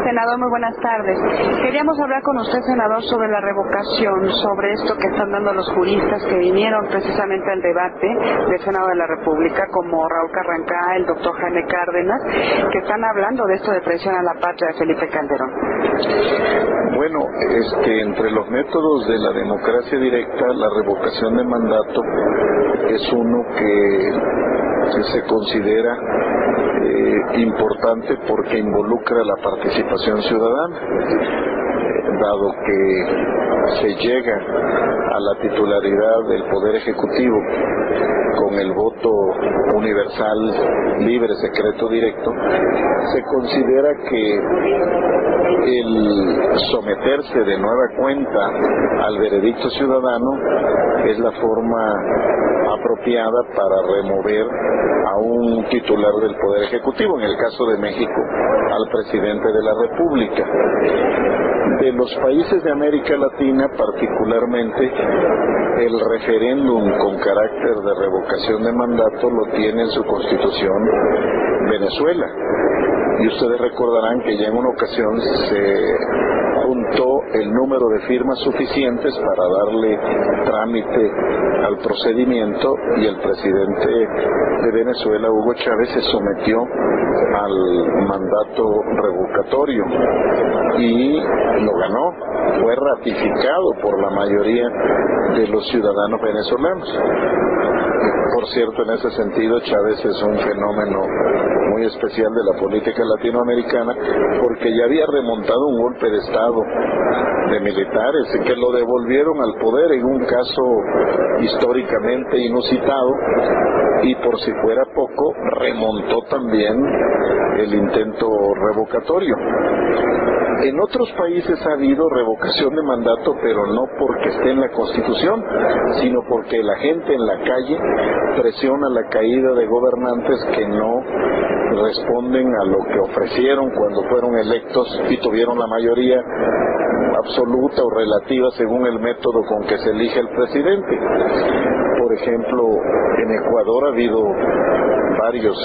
Senador, muy buenas tardes. Queríamos hablar con usted, senador, sobre la revocación, sobre esto que están dando los juristas que vinieron precisamente al debate del Senado de la República, como Raúl Carrancá, el doctor Jaime Cárdenas, que están hablando de esto de traición a la patria de Felipe Calderón. Bueno, entre los métodos de la democracia directa, la revocación de mandato es uno que se considera importante porque involucra la participación ciudadana, dado que se llega a la titularidad del Poder Ejecutivo con el voto universal, libre, secreto, directo. Se considera que el someterse de nueva cuenta al veredicto ciudadano es la forma apropiada para remover a un titular del Poder Ejecutivo, en el caso de México, al presidente de la República. De los países de América Latina, particularmente, el referéndum con carácter de revocación de mandato lo tiene en su constitución Venezuela. Y ustedes recordarán que ya en una ocasión se juntó el número de firmas suficientes para darle trámite al procedimiento y el presidente de Venezuela, Hugo Chávez, se sometió al mandato revocatorio y lo ganó. Fue ratificado por la mayoría de los ciudadanos venezolanos. Por cierto, en ese sentido, Chávez es un fenómeno muy especial de la política latinoamericana, porque ya había remontado un golpe de Estado de militares que lo devolvieron al poder en un caso históricamente inusitado, y por si fuera poco, remontó también el intento revocatorio. En otros países ha habido revocación de mandato, pero no porque esté en la Constitución, sino porque la gente en la calle presiona la caída de gobernantes que no responden a lo que ofrecieron cuando fueron electos y tuvieron la mayoría absoluta o relativa según el método con que se elige el presidente. Por ejemplo, en Ecuador ha habido varios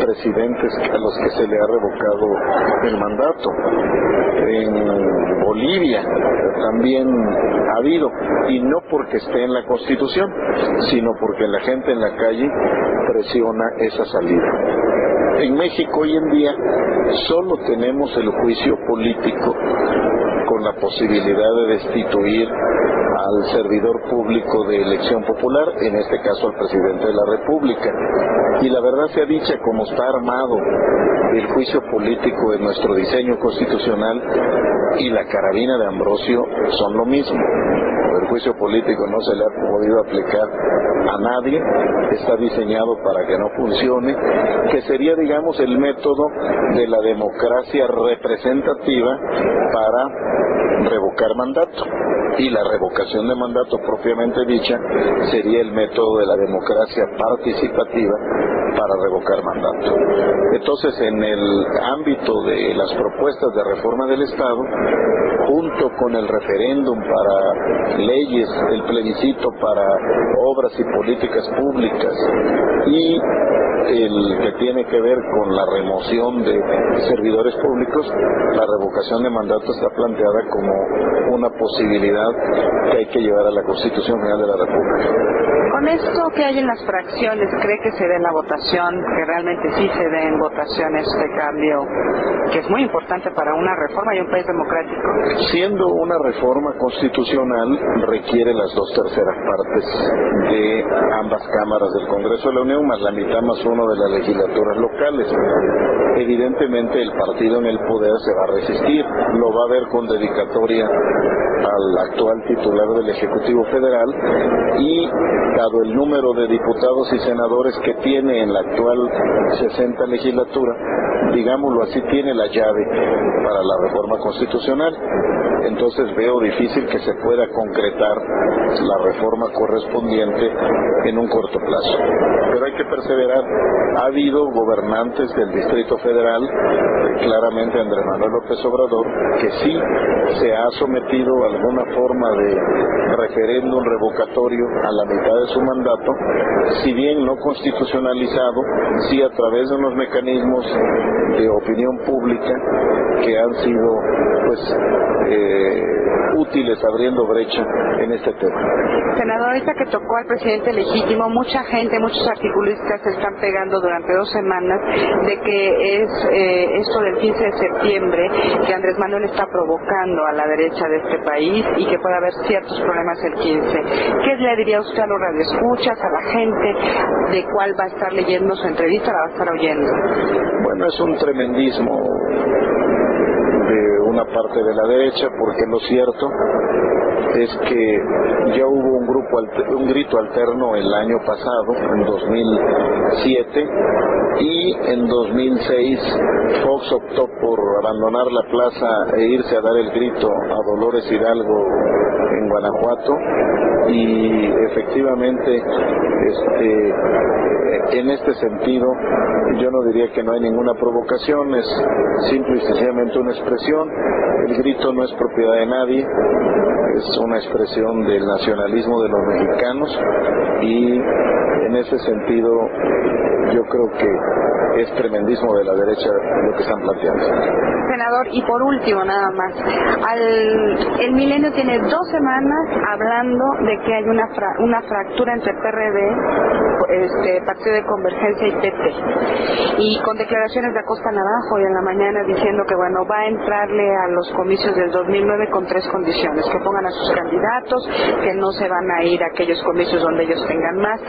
presidentes a los que se le ha revocado el mandato. En Bolivia también ha habido, y no porque esté en la Constitución, sino porque la gente en la calle presiona esa salida. En México hoy en día solo tenemos el juicio político con la posibilidad de destituir al servidor público de elección popular, en este caso al presidente de la República. Y la verdad sea dicha, como está armado el juicio político de nuestro diseño constitucional y la carabina de Ambrosio son lo mismo. El juicio político no se le ha podido aplicar a nadie, está diseñado para que no funcione, que sería, digamos, el método de la democracia representativa para revocar mandato. Y la revocación de mandato propiamente dicha sería el método de la democracia participativa para revocar mandato. Entonces, en el ámbito de las propuestas de reforma del Estado, junto con el referéndum para leyes, el plebiscito para obras y políticas públicas y el que tiene que ver con la remoción de servidores públicos, la revocación de mandato está planteada como una posibilidad que hay que llevar a la Constitución General de la República. Con esto que hay en las fracciones, ¿cree que se dé en la votación, que realmente sí se dé en votación este cambio, que es muy importante para una reforma y un país democrático? Siendo una reforma constitucional, requiere las 2/3 partes de ambas cámaras del Congreso de la Unión, más la mitad más uno de las legislaturas locales. Evidentemente el partido en el poder se va a resistir, lo va a ver con dedicatoria al actual titular del Ejecutivo Federal, y dado el número de diputados y senadores que tiene en la actual 60 legislatura, digámoslo así, tiene la llave para la reforma constitucional. Entonces veo difícil que se pueda concretar la reforma correspondiente en un corto plazo. Pero hay que perseverar. Ha habido gobernantes del Distrito Federal, claramente Andrés Manuel López Obrador, que sí se ha sometido a alguna forma de referéndum revocatorio a la mitad de su mandato, si bien no constitucionalizado, sí a través de unos mecanismos de opinión pública que han sido pues útiles abriendo brecha en este tema. Senador, ahorita que tocó al presidente legítimo, mucha gente, muchos articulistas se están pegando durante 2 semanas de que es esto del 15 de septiembre que Andrés Manuel está provocando a la derecha de este país y que puede haber ciertos problemas el 15. ¿Qué le diría usted a los radioescuchas, a la gente de cuál va a estar leyendo su entrevista, la va a estar oyendo? Bueno, es un tremendismo de una parte de la derecha, porque lo cierto es que ya hubo un grito alterno el año pasado, en 2007, y en 2006 Fox optó por abandonar la plaza e irse a dar el grito a Dolores Hidalgo en Guanajuato, y efectivamente en este sentido yo no diría que no hay ninguna provocación, es simple y sencillamente una expresión. El grito no es propiedad de nadie, es una expresión del nacionalismo de los mexicanos, y en ese sentido yo creo que es tremendismo de la derecha lo que están planteando. Senador, y por último nada más, el Milenio tiene 2 semanas hablando de que hay una fractura entre PRD, Partido de Convergencia, y PT, y con declaraciones de Acosta Naranjo hoy en la mañana diciendo que bueno, va a entrarle a los comicios del 2009 con 3 condiciones: que pongan a sus candidatos, que no se van a ir a aquellos comicios donde ellos tengan más.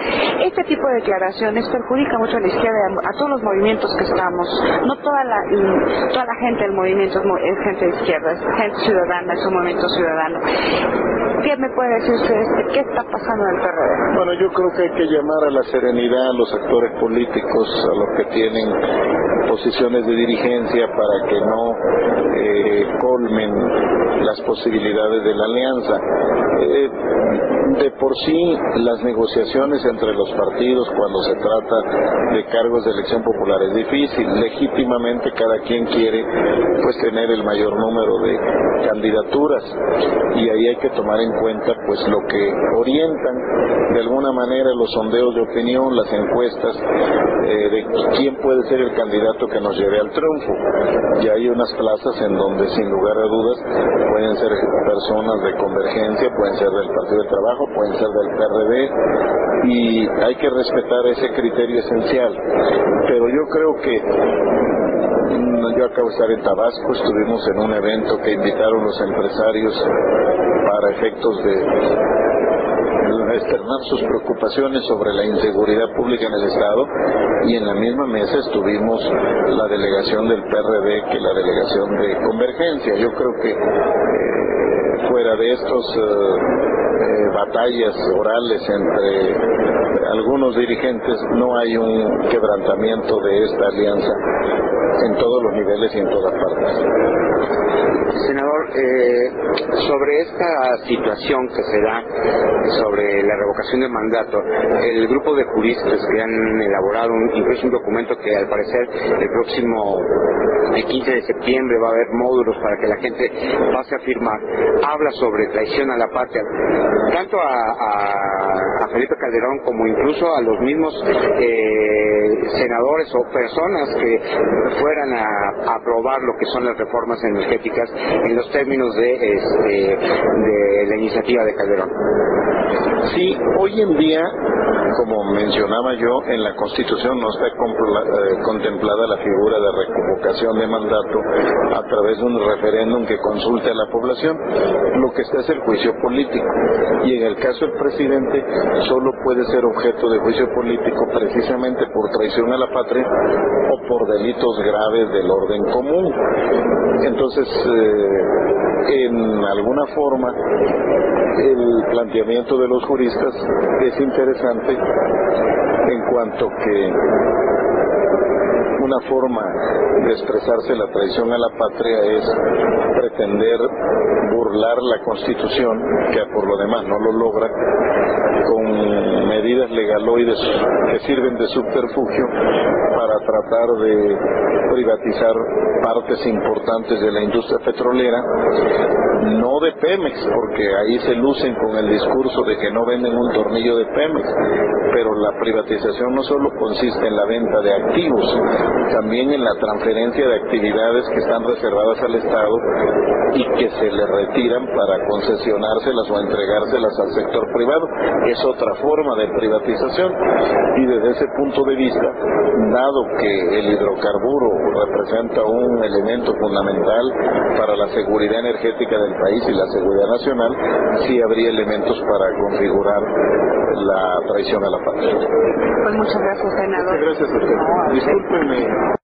Este tipo de declaraciones perjudica mucho a la izquierda, a todos los movimientos que estamos. No toda la gente del movimiento es gente de izquierda, es gente ciudadana, es un movimiento ciudadano. ¿Qué me puede decir usted? ¿Qué está pasando en el PRD? Bueno, yo creo que hay que llamar a la serenidad a los actores políticos, a los que tienen posiciones de dirigencia, para que no colmen las posibilidades de la alianza. De por sí, las negociaciones entre los partidos cuando se trata de cargos de elección popular es difícil. Legítimamente cada quien quiere pues tener el mayor número de candidaturas, y ahí hay que tomar en cuenta pues lo que orientan de alguna manera los sondeos de opinión, las encuestas de quién puede ser el candidato que nos lleve al triunfo. Y hay unas plazas en donde sin lugar a dudas pueden ser personas de Convergencia, pueden ser del Partido del Trabajo, pueden ser del PRD, y hay que respetar ese criterio esencial. Pero yo creo que yo acabo de estar en Tabasco, estuvimos en un evento que invitaron los empresarios para efectos de externar sus preocupaciones sobre la inseguridad pública en el Estado, y en la misma mesa estuvimos la delegación del PRD que la delegación de Convergencia. Yo creo que fuera de estos batallas orales entre algunos dirigentes, no hay un quebrantamiento de esta alianza en todos los niveles y en todas partes. Senador, sobre esta situación que se da sobre la revocación de mandato, el grupo de juristas que han elaborado incluso un documento que al parecer el 15 de septiembre va a haber módulos para que la gente pase a firmar, habla sobre traición a la patria, tanto a Felipe Calderón como incluso a los mismos senadores o personas que fueran a aprobar lo que son las reformas energéticas en los términos de la iniciativa de Calderón. Sí, hoy en día, como mencionaba yo, en la Constitución no está contemplada la figura de reconvocación de mandato a través de un referéndum que consulte a la población. Lo que está es el juicio político, y en el caso del presidente solo puede ser objeto de juicio político precisamente por traición a la patria o por delitos graves del orden común. Entonces, en alguna forma, el planteamiento de los juristas es interesante en cuanto que Una forma de expresarse la traición a la patria es pretender burlar la Constitución, que por lo demás no lo logra, con medidas legaloides que sirven de subterfugio para tratar de privatizar partes importantes de la industria petrolera, no de Pemex, porque ahí se lucen con el discurso de que no venden un tornillo de Pemex, pero la privatización no solo consiste en la venta de activos, también en la transferencia de actividades que están reservadas al Estado y que se le retiran para concesionárselas o entregárselas al sector privado. Es otra forma de privatización, y desde ese punto de vista, dado que el hidrocarburo representa un elemento fundamental para la seguridad energética del país y la seguridad nacional, sí habría elementos para configurar la traición a la patria. Pues muchas gracias, senador. Muchas gracias a usted. Discúlpenme.